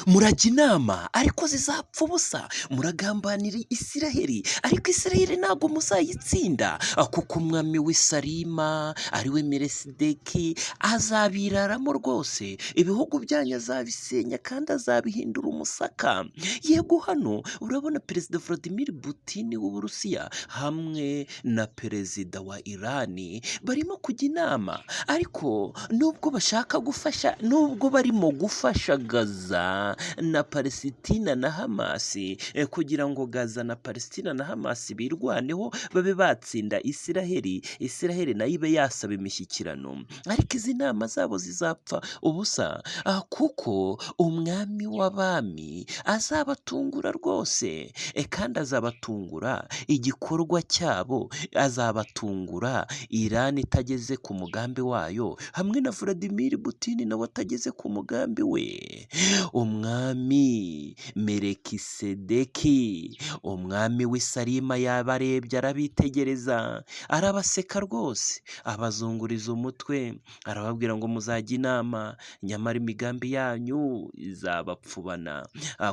murajya inama ariko zizapfa ubusa, muragambanira Isiraheli ariko Isiraheli ntabwo muzayitsinda, kuko umwami w'i Salima ari we Melikisedeki azabiraramo rwose, ibihugu byanyu azabisenya kandi azabihindura umusaka. Yego, hano urabona perezida Vladimir Putin w'Uburusiya hamwe na perezida wa Irani barimo kujya inama, ariko nubwo bashaka gufasha, nubwo barimo gufasha Gaza na Palesitina na Hamasi, kugira ngo Gaza na Palesitina na Hamasi birwaneho babe batsinda Isiraheli, Isiraheli nayo ibe yasaba imishyikirano, ariko izi nama zabo zizapfa ubusa, kuko umwami w'abami azabatungura rwose, kandi azabatungura igikorwa cyabo, azabatungura Irani itageze ku mugambi wayo, hamwe na Vladimir Putin nawe atageze ku mugambi we. Umwami Melikisedeki, umwami w'i Salima yabarebye arabitegereza, arabaseka rwose, abazunguriza umutwe, arababwira ngo muzajya inama, nyamara imigambi yanyu izabapfubana,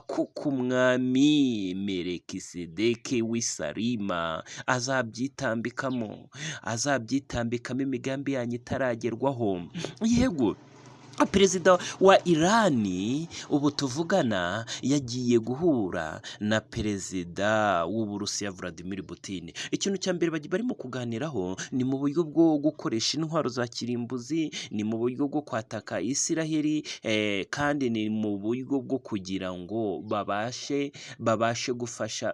kuko umwami Melikisedeki w'i Salima azabyitambikamo imigambi yanyu itaragerwaho. Yego, perezida wa Irani ubu tuvugana yagiye guhura na perezida w'Uburusiya Vladimir Putin. Ikintu cya mbere barimo kuganiraho ni mu buryo bwo gukoresha intwaro za kirimbuzi, ni mu buryo bwo kwataka Isiraheli, kandi ni mu buryo bwo kugira ngo babashe gufasha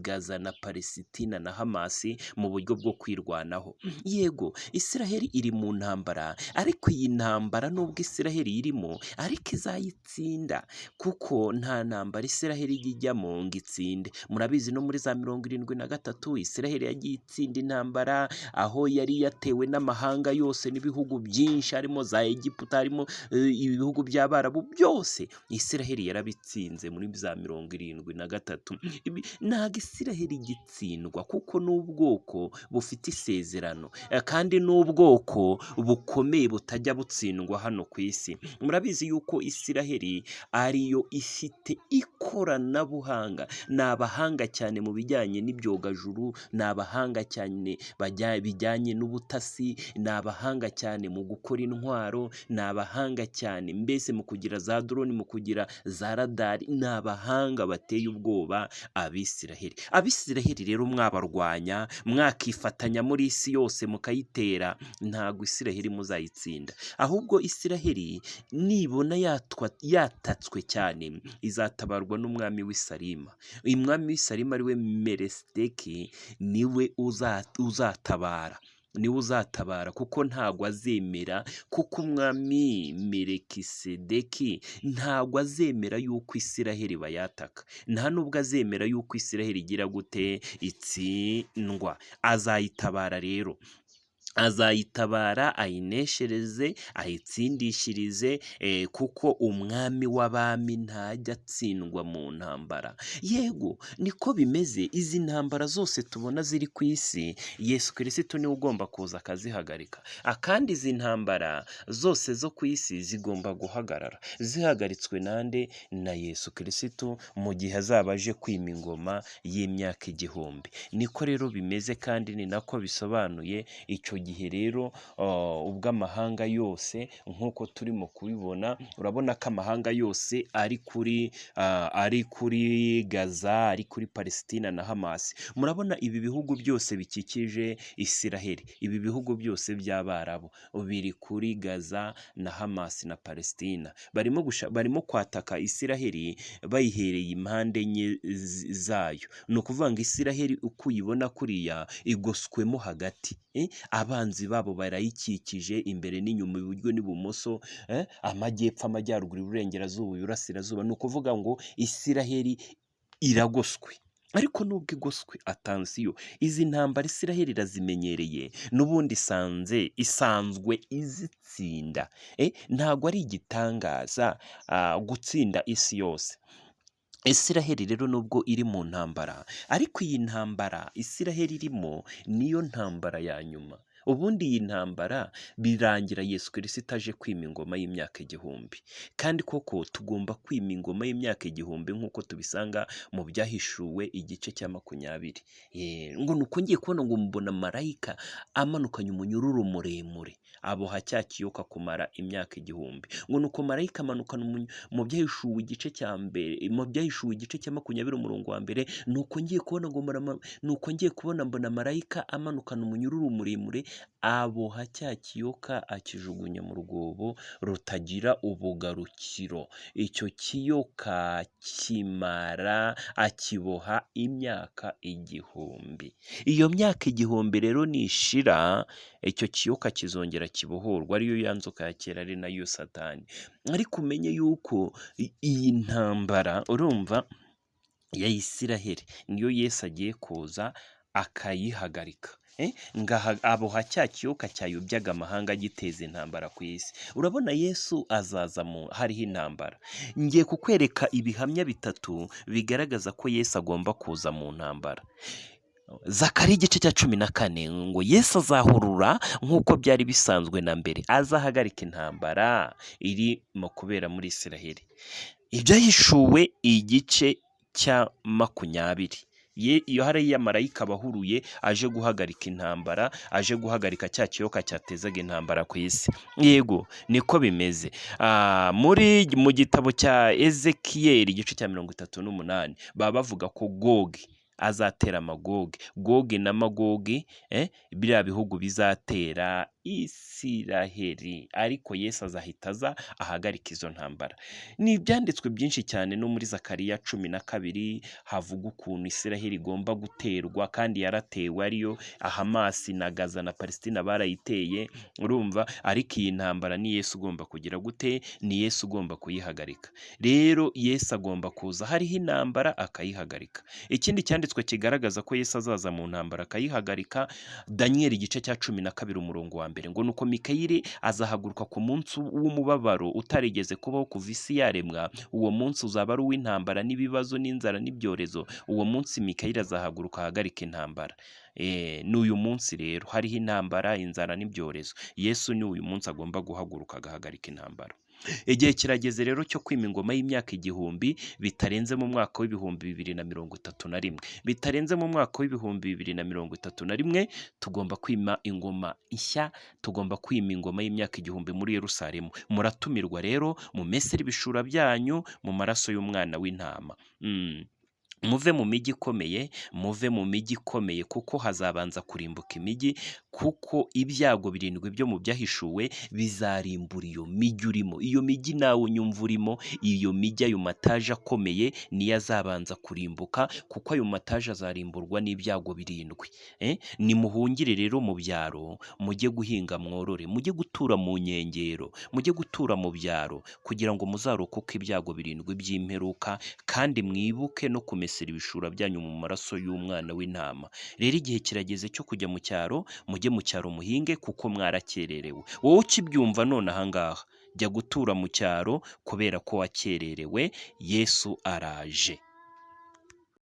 Gaza na Palesitina na Hamasi mu buryo bwo kwirwanaho. Yego, Isiraheli iri mu ntambara, ariko iyi ntambara nubwo Isiraheli irimo ariko izayitsinda, kuko nta ntambara Isiraheli ijyamo ngo itsinde. Murabizi no muri za 73 Isiraheli yagiye itsinda intambara, aho yari yatewe n'amahanga yose n'ibihugu byinshi, harimo za Egiputa, harimo ibihugu by'Abarabu, byose Isiraheli yarabitsinze muri za 73. Ntabwo Isiraheli igitsindwa, kuko n'ubwoko bufite isezerano, kandi n'ubwoko bukomeye butajya butsindwa hano ku isi. Murabizi yuko Isiraheli ariyo ifite ikoranabuhanga, ni abahanga cyane mu bijyanye n'ibyogajuru, ni abahanga cyane bijyanye n'ubutasi, ni abahanga cyane mu gukora intwaro, ni abahanga cyane mbese mu kugira za drone, mu kugira za radari, ni abahanga bateye ubwoba Abisiraheli. Abisiraheli rero mwabarwanya, mwakifatanya muri isi yose mukayitera, ntabwo Isiraheli muzayitsinda, ahubwo Isiraheli nibona yatatswe cyane izatabarwa n'umwami w'i Salima. Umwami w'i Salima ari we Melikisedeki niwe uzatabara, kuko ntabwo azemera, kuko umwami Melikisedeki ntabwo azemera yuko Isiraheli bayataka, nta nubwo azemera yuko Isiraheli igira gute, itsindwa. Azayitabara rero, azayitabara ayineshereze, ayitsindishirize, kuko umwami w'abami ntajya atsindwa mu ntambara. Yego, niko bimeze. Izi ntambara zose tubona ziri ku isi, Yesu Kristo niwe ugomba kuza akazihagarika, kandi izi ntambara zose zo ku isi zigomba guhagarara. Zihagaritswe nande? Na Yesu Kristo, mu gihe azaba aje kwima ingoma y'imyaka 1000. Niko rero bimeze, kandi ni nako bisobanuye. Icyo gihe rero ubwo amahanga yose nk'uko turimo kubibona, urabona ko amahanga yose ari kuri Gaza, ari kuri Palesitina na Hamasi. Murabona ibi bihugu byose bikikije Isiraheli, ibi bihugu byose by'Abarabu biri kuri Gaza na Hamasi na Palesitina, barimo kwataka Isiraheli bayihereye impande enye zayo. Ni ukuvuga ngo Isiraheli uko uyibona kuriya igoswemo hagati, abanzi babo barayikikije imbere n'inyuma, iburyo n'ibumoso, amajyepfo, amajyaruguru, iburengerazuba, iburasirazuba. Ni ukuvuga ngo Isiraheli iragoswe, ariko nubwo igoswe, atansiyo, izi ntambara Isiraheli irazimenyereye, n'ubundi isanzwe izitsinda. Ntabwo ari igitangaza gutsinda isi yose. Isiraheli rero nubwo iri mu ntambara, ariko iyi ntambara Isiraheli irimo niyo ntambara ya nyuma. ubundi iyi ntambara birangira Yesu Kristo aje kwima ingoma y'imyaka igihumbi, kandi koko tugomba kwima ingoma y'imyaka igihumbi nk'uko tubisanga mu byahishuwe igice cya 20. Ngo nuko ngiye kubona ngo mbona marayika amanukanye umunyururu muremure aboha cya kiyoka kumara imyaka igihumbi. Ngo nuko marayika amanukana mu byahishuwe igice cya mbere, mu byahishuwe igice cya 20 umurongo wa mbere, nuko ngiye kubona mbona marayika amanukana umunyururu muremure aboha cya kiyoka akijugunya mu rwobo rutagira ubugarukiro. Icyo kiyoka kimara akiboha imyaka igihumbi. Iyo myaka igihumbi rero nishira, icyo kiyoka kizongera kibohorwa, ariyo ya nzoka ya kera ari nayo Satani. Ariko umenye yuko iyi ntambara urumva ya Isiraheli niyo Yesu agiye kuza akayihagarika. Ngaha aboha cya kiyoka cyayobyaga amahanga giteza intambara ku isi. Urabona Yesu azaza hariho intambara. Ngiye kukwereka ibihamya bitatu bigaragaza ko Yesu agomba kuza mu ntambara. Zakariya igice cya 14 ngo Yesu azahurura nk'uko byari bisanzwe na mbere, azahagarika intambara iri mu kubera muri Isiraheli. Ibyahishuwe igice cya 20, iyo hariya marayika abahuruye aje guhagarika intambara, aje guhagarika cya kiyoka cyatezaga intambara ku isi. Yego niko bimeze. Mu gitabo cya Ezekiyeli igice cya 38 baba bavuga ko Gogi azatera Magogi. Gogi na Magogi biriya bihugu bizatera Isiraheli, ariko Yesu azahita aza ahagarika izo ntambara. Ni ibyanditswe byinshi cyane, no muri Zakariya 12 havuga ukuntu Isiraheli igomba guterwa, kandi yaratewe, ariyo Hamasi na Gaza na Palestina barayiteye, urumva. Ariko iyi ntambara ni Yesu ugomba kugira gute, ni Yesu ugomba kuyihagarika. Rero Yesu agomba kuza hariho intambara akayihagarika. Ikindi cyanditswe kigaragaza ko Yesu azaza mu ntambara akayihagarika, Daniel igice cya 12 umurongo wa mbere, ngo nuko Mikayeli azahaguruka ku munsi w'umubabaro utarigeze kubaho kuva isi yaremwa. Uwo munsi uzaba ari uw'intambara n'ibibazo n'inzara n'ibyorezo. Uwo munsi Mikayeli azahaguruka ahagarika intambara. N'uyu munsi rero hariho intambara, inzara n'ibyorezo. Yesu ni uyu munsi agomba guhaguruka agahagarika intambara. Igihe kirageze rero cyo kwima ingoma y'imyaka igihumbi, bitarenze mu mwaka w'ibihumbi 2031. Bitarenze mu mwaka w'ibihumbi 2031 tugomba kwima ingoma nshya, tugomba kwima ingoma y'imyaka igihumbi muri Yerusalemu. Muratumirwa rero, mumesere ibishura byanyu mu maraso y'umwana w'intama. Muve mu mijyi ikomeye, kuko hazabanza kurimbuka imijyi, kuko ibyago 7 byo mu byahishuwe bizarimbura iyo mijyi urimo. Iyo mijyi nawe unyumva urimo, iyo mijyi, ayo mataje akomeye niyo azabanza kurimbuka, kuko ayo mataje azarimburwa n'ibyago 7. Nimuhungire rero mu byaro, mujye guhinga mworore, mujye gutura mu nkengero, mujye gutura mu byaro, kugira ngo muzarokoke ibyago 7 by'imperuka, kandi mwibuke no kumesera ibishura byanyu mu maraso y'umwana w'intama. Rero igihe kirageze cyo kujya mu cyaro, mujye mu cyaro muhinge, kuko mwarakererewe. Wowe ukibyumva none ahangaha, jya gutura mu cyaro kubera ko wakererewe. Yesu araje.